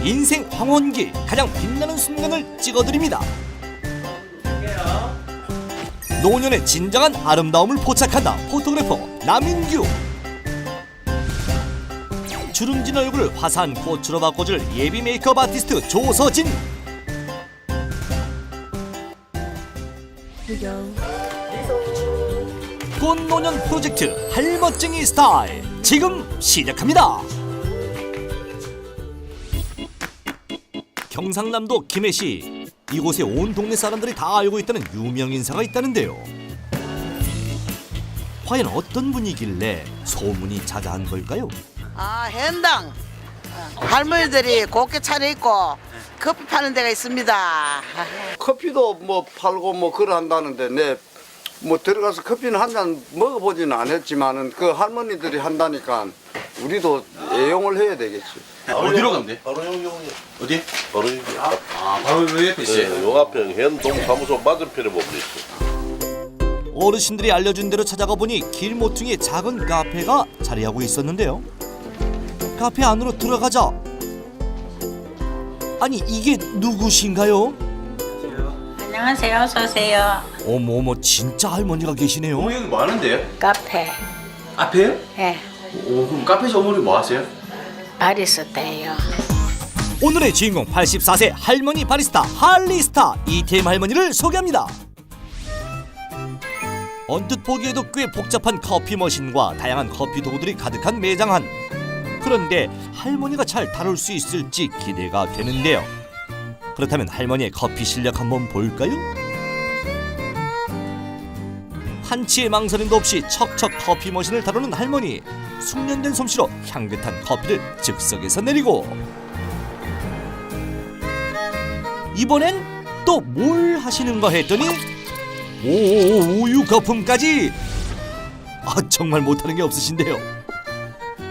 인생 황혼기 가장 빛나는 순간을 찍어드립니다. 노년의 진정한 아름다움을 포착한다. 포토그래퍼 남인규. 주름진 얼굴을 화사한 꽃으로 바꿔줄 예비 메이크업 아티스트 조서진. 꽃노년 프로젝트 할머증이 스타일 지금 시작합니다. 경상남도 김해시, 이곳에 온 동네 사람들이 다 알고 있다는 유명 인사가 있다는데요. 과연 어떤 분이길래 소문이 자자한 걸까요? 현당 할머니들이 곱게 차려입고 커피 파는 데가 있습니다. 커피도 뭐 팔고 뭐 그러 한다는데 내 뭐 들어가서 커피는 한 잔 먹어보지는 않았지만은 그 할머니들이 한다니까 우리도 애용을 해야 되겠지. 어디로 가면 돼? 바로 여기 어디? 바로 여기 바로 요 옆에 있어요. 네, 요 앞에 현동사무소 맞은편에 보면 있어. 어르신들이 알려준 대로 찾아가 보니 길 모퉁이에 작은 카페가 자리하고 있었는데요. 카페 안으로 들어가자, 아니 이게 누구신가요? 안녕하세요. 어서 오세요. 어머 진짜 할머니가 계시네요. 여기 많은데요? 카페. 앞에요? 예. 오, 그럼 카페에서 어머니 뭐 하세요? 바리스타예요. 오늘의 주인공 84세 할머니 바리스타 할리스타 이태임 할머니를 소개합니다. 언뜻 보기에도 꽤 복잡한 커피 머신과 다양한 커피 도구들이 가득한 매장 안. 그런데 할머니가 잘 다룰 수 있을지 기대가 되는데요. 그렇다면 할머니의 커피 실력 한번 볼까요? 한치의 망설임도 없이 척척 커피 머신을 다루는 할머니. 숙련된 솜씨로 향긋한 커피를 즉석에서 내리고, 이번엔 또 뭘 하시는가 했더니 우유 거품까지. 정말 못하는 게 없으신데요.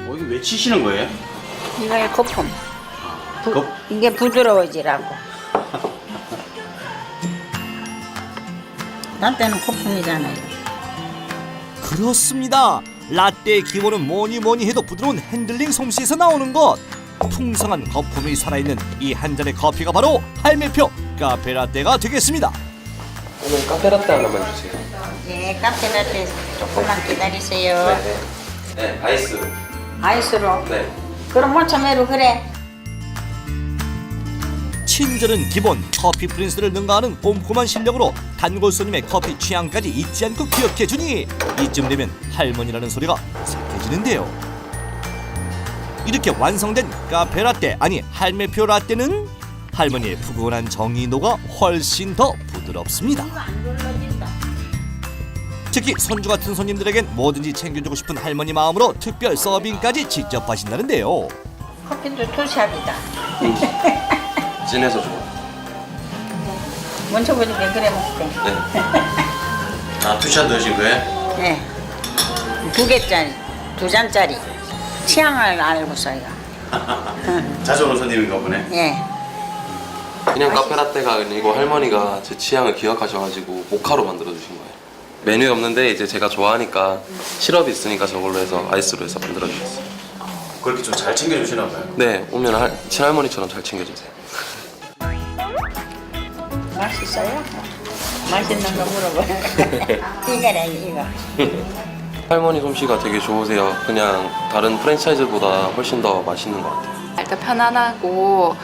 이거 왜 치시는 거예요? 이거의 거품. 거- 이게 부드러워지라고. 나 때는 거품이잖아요. 그렇습니다. 라떼의 기본은 뭐니 해도 부드러운 핸들링 솜씨에서 나오는 것. 풍성한 거품이 살아있는 이 한 잔의 커피가 바로 할매표 카페라떼가 되겠습니다. 오늘 카페라떼 하나만 주세요. 예, 카페라떼 조금만 기다리세요. 네, 아이스. 아이스로. 네. 그럼 모차매로 그래. 친절은 기본, 커피 프린스를 능가하는 꼼꼼한 실력으로 단골 손님의 커피 취향까지 잊지 않고 기억해주니 이쯤 되면 할머니라는 소리가 섞여지는데요. 이렇게 완성된 카페라떼, 아니 할매표 라떼는 할머니의 푸근한 정이 녹아 훨씬 더 부드럽습니다. 특히 손주 같은 손님들에겐 뭐든지 챙겨주고 싶은 할머니 마음으로 특별 서빙까지 직접 하신다는데요. 커피도 투샷이다. 진해서 좋아. 먼저 보니까 그래 먹대. 아, 투샷 넣으신 거예요? 네. 2개짜리, 2잔짜리. 취향을 알고서요. 자주 오는 손님인가 보네. 예. 그냥 카페라떼가 아니고 할머니가 제 취향을 기억하셔가지고 모카로 만들어주신 거예요. 메뉴에 없는데 이제 제가 좋아하니까 시럽이 있으니까 저걸로 해서 아이스로 해서 만들어주셨어요. 그렇게 좀 잘 챙겨주시나 봐요. 네, 오면 친할머니처럼 잘 챙겨주세요. 맛있어요? 맛있는 거 물어봐요. 이거래, 이거. 할머니 솜씨가 되게 좋으세요. 그냥 다른 프랜차이즈보다 훨씬 더 맛있는 것 같아요. 일단 편안하고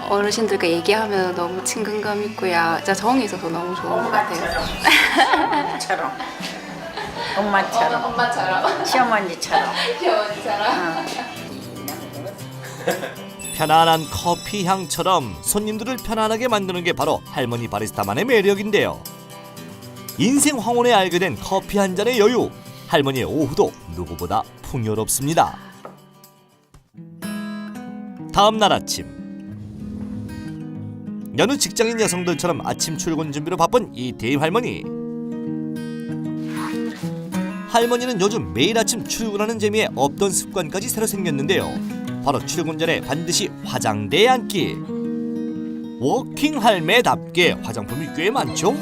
어르신들과 얘기하면 너무 친근감 있고요. 진짜 정이 있어서 너무 좋은 것 같아요. 처럼. 엄마처럼. 엄마처럼. 시어머니처럼. 시어머니처럼. 편안한 커피 향처럼 손님들을 편안하게 만드는 게 바로 할머니 바리스타만의 매력인데요. 인생 황혼에 알게 된 커피 한 잔의 여유. 할머니의 오후도 누구보다 풍요롭습니다. 다음 날 아침, 여느 직장인 여성들처럼 아침 출근 준비로 바쁜 이태임 할머니. 할머니는 요즘 매일 아침 출근하는 재미에 없던 습관까지 새로 생겼는데요. 바로 출근 전에 반드시 화장대에 앉기. 워킹 할매답게 화장품이 꽤 많죠?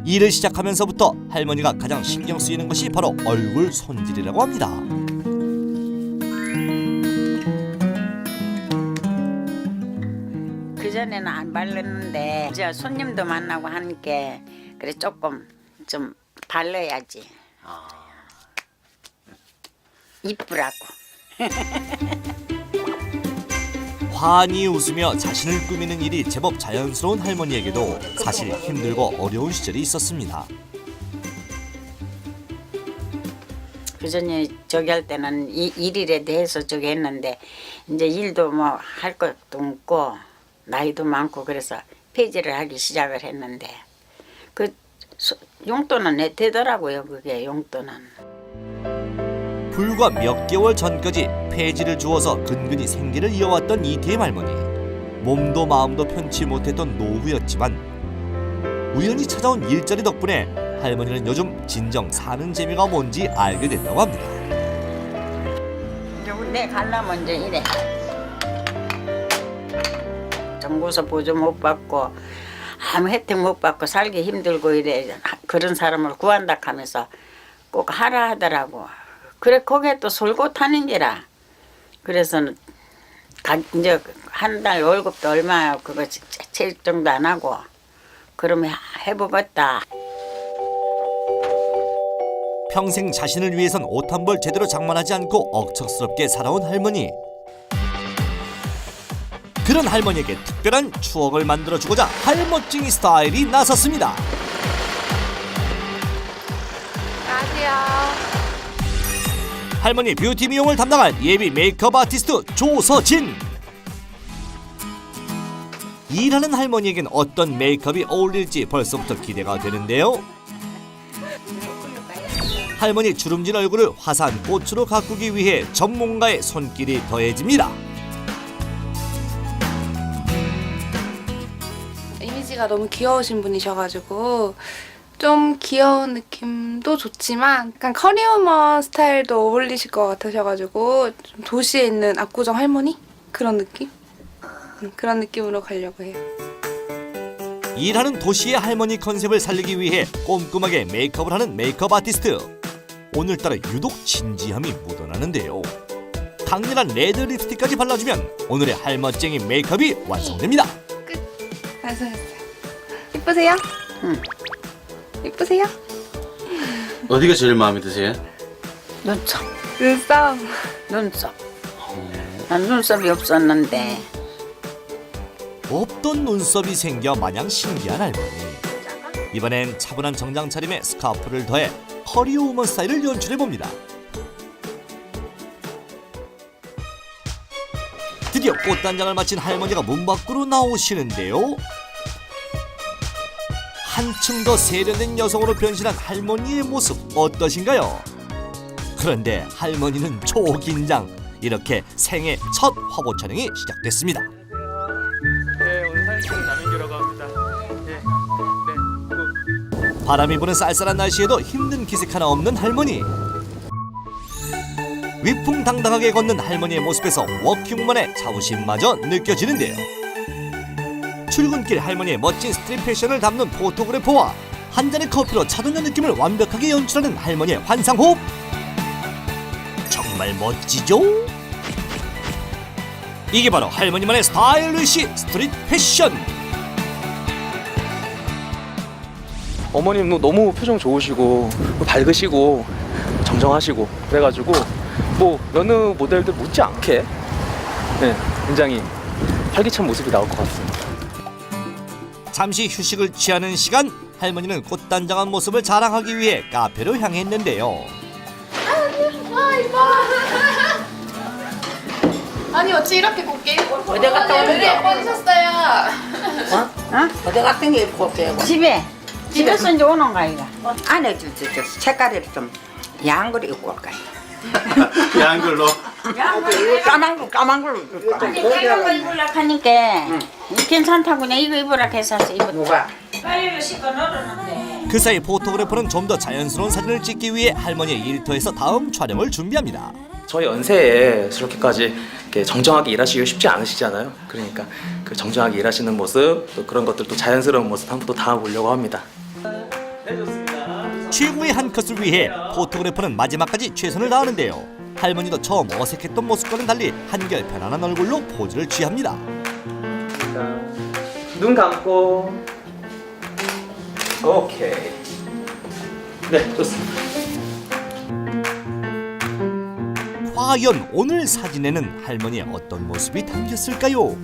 일을 시작하면서부터 할머니가 가장 신경 쓰이는 것이 바로 얼굴 손질이라고 합니다. 그전에는 안 바르는데 이제 손님도 만나고 하니까 그래 조금 좀 발라야지. 이쁘라고. 환히 웃으며 자신을 꾸미는 일이 제법 자연스러운 할머니에게도 사실 힘들고 어려운 시절이 있었습니다. 그전에 저기 할 때는 일일에 대해서 저기 했는데 이제 일도 뭐 할 것도 없고 나이도 많고 그래서 폐지를 하기 시작을 했는데 그 용돈은 내 되더라고요. 그게 용돈은. 불과 몇 개월 전까지 폐지를 주어서 근근히 생계를 이어왔던 이태임 할머니. 몸도 마음도 편치 못했던 노후였지만 우연히 찾아온 일자리 덕분에 할머니는 요즘 진정 사는 재미가 뭔지 알게 됐다고 합니다. 내 가려면 이제 이래. 정부에서 보조 못 받고 아무 혜택 못 받고 살기 힘들고 이래 그런 사람을 구한다 하면서 꼭 하라 하더라고. 그래 거기에 또 솔고 타는 게라. 그래서 이제 한 달 월급도 얼마 그거 체육 정도 안 하고 그러면 해보겠다. 평생 자신을 위해선 옷 한 벌 제대로 장만하지 않고 억척스럽게 살아온 할머니. 그런 할머니에게 특별한 추억을 만들어주고자 할머찡이 스타일이 나섰습니다. 안녕하세요. 할머니 뷰티 미용을 담당할 예비 메이크업 아티스트 조서진. 일하는 할머니에겐 어떤 메이크업이 어울릴지 벌써부터 기대가 되는데요. 할머니 주름진 얼굴을 화사한 꽃으로 가꾸기 위해 전문가의 손길이 더해집니다. 이미지가 너무 귀여우신 분이셔가지고 좀 귀여운 느낌도 좋지만 약간 커리우먼 스타일도 어울리실 것 같으셔가지고 좀 도시에 있는 압구정 할머니? 그런 느낌? 그런 느낌으로 가려고 해요. 일하는 도시의 할머니 컨셉을 살리기 위해 꼼꼼하게 메이크업을 하는 메이크업 아티스트. 오늘따라 유독 진지함이 묻어나는데요. 강렬한 레드 립스틱까지 발라주면 오늘의 할머찡이 메이크업이 완성됩니다. 완성했어요. 이쁘세요? 응. 이쁘세요? 어디가 제일 마음에 드세요? 눈썹. 눈썹. 눈썹. 난 눈썹이 없었는데 없던 눈썹이 생겨 마냥 신기한 할머니. 이번엔 차분한 정장 차림에 스카프를 더해 커리우먼 스타일을 연출해봅니다. 드디어 꽃단장을 마친 할머니가 문 밖으로 나오시는데요. 한층 더 세련된 여성으로 변신한 할머니의 모습 어떠신가요? 그런데 할머니는 초긴장. 이렇게 생애 첫 화보 촬영이 시작됐습니다. 네, 오늘 사진 찍은 남인규라고 합니다. 바람이 부는 쌀쌀한 날씨에도 힘든 기색 하나 없는 할머니. 위풍당당하게 걷는 할머니의 모습에서 워킹우먼의 자부심마저 느껴지는데요. 출근길 할머니의 멋진 스트릿 패션을 담는 포토그래퍼와 한 잔의 커피로 차도녀 느낌을 완벽하게 연출하는 할머니의 환상호흡. 정말 멋지죠? 이게 바로 할머니만의 스타일리시 스트릿 패션. 어머님 너무 표정 좋으시고 밝으시고 정정하시고 그래가지고 뭐 여느 모델들 못지않게 굉장히 활기찬 모습이 나올 것 같습니다. 잠시 휴식을 취하는 시간, 할머니는 꽃단장한 모습을 자랑하기 위해 카페로 향했는데요. 아니 어찌 이렇게 곱게 입고 어디 갔다 오는데? 예뻐지셨어요. 어? 어디 갔던 게 입고 올게요? 집에서 이제 오는 거 아이가? 안에 저 색깔이 좀 야한 걸 입고 올까요? 야한 걸로. 까만 걸로 입을까? 아니 빨간 거 입으려고 하니까 괜찮다고 그냥 이거 입으라 해서 입었다. 뭐가? 빨리를 씻고 널었는데. 그 사이 포토그래퍼는 좀 더 자연스러운 사진을 찍기 위해 할머니의 일터에서 다음 촬영을 준비합니다. 저희 연세에 저렇게까지 이렇게 정정하게 일하시기 쉽지 않으시잖아요. 그러니까 그 정정하게 일하시는 모습 또 그런 것들도 자연스러운 모습 한번 또 담아보려고 합니다. 최고의 한 컷을 위해 포토그래퍼는 마지막까지 최선을 다하는데요. 할머니도 처음 어색했던 모습과는 달리 한결 편안한 얼굴로 포즈를 취합니다. 눈 감고. 오케이. 네, 좋습니다. 과연 오늘 사진에는 할머니의 어떤 모습이 담겼을까요?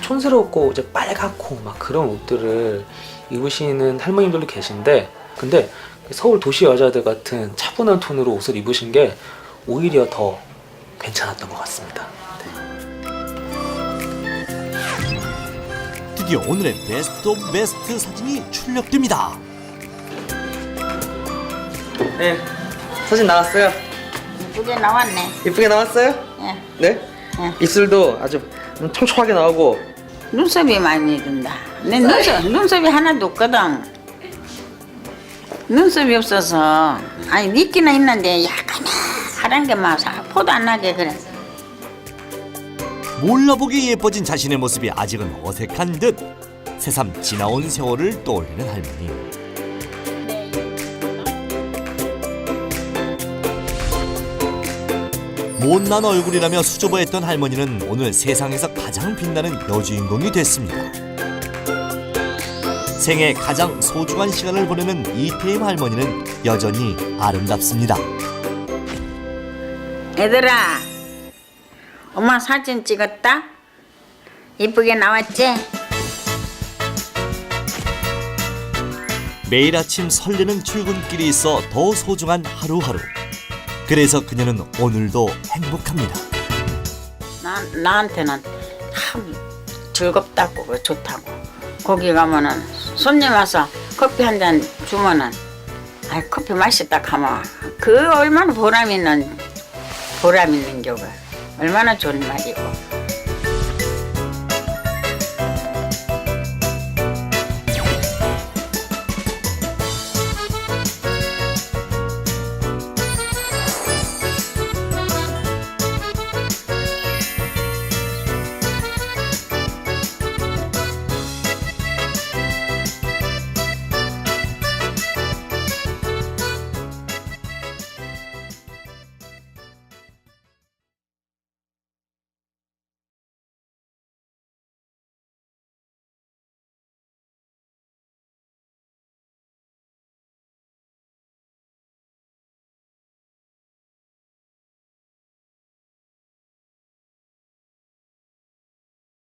촌스럽고 이제 빨갛고 막 그런 옷들을 입으시는 할머님들도 계신데, 근데 서울 도시 여자들 같은 차분한 톤으로 옷을 입으신 게 오히려 더 괜찮았던 것 같습니다. 드디어 오늘의 베스트 오브 베스트 사진이 출력됩니다. 네, 사진 나왔어요. 이쁘게 나왔네. 이쁘게 나왔어요? 예. 네. 예. 입술도 아주 촘촘하게 나오고. 눈썹이 많이 든다. 내 눈썹이 하나도 없거든. 눈썹이 없어서 아니 있기는 있는데 약간 파란 게 막 포도 안 나게 그래. 몰라보기 예뻐진 자신의 모습이 아직은 어색한 듯 새삼 지나온 세월을 떠올리는 할머니. 못난 얼굴이라며 수줍어했던 할머니는 오늘 세상에서 가장 빛나는 여주인공이 됐습니다. 생애 가장 소중한 시간을 보내는 이태임 할머니는 여전히 아름답습니다. 얘들아, 엄마 사진 찍었다? 이쁘게 나왔지? 매일 아침 설레는 출근길이 있어 더 소중한 하루하루. 그래서 그녀는 오늘도 행복합니다. 나한테는 참 즐겁다고 좋다고. 거기 가면은 손님 와서 커피 한 잔 주면은 아 커피 맛있다 하면 그 얼마나 보람 있는 겨가 얼마나 좋은 말이고.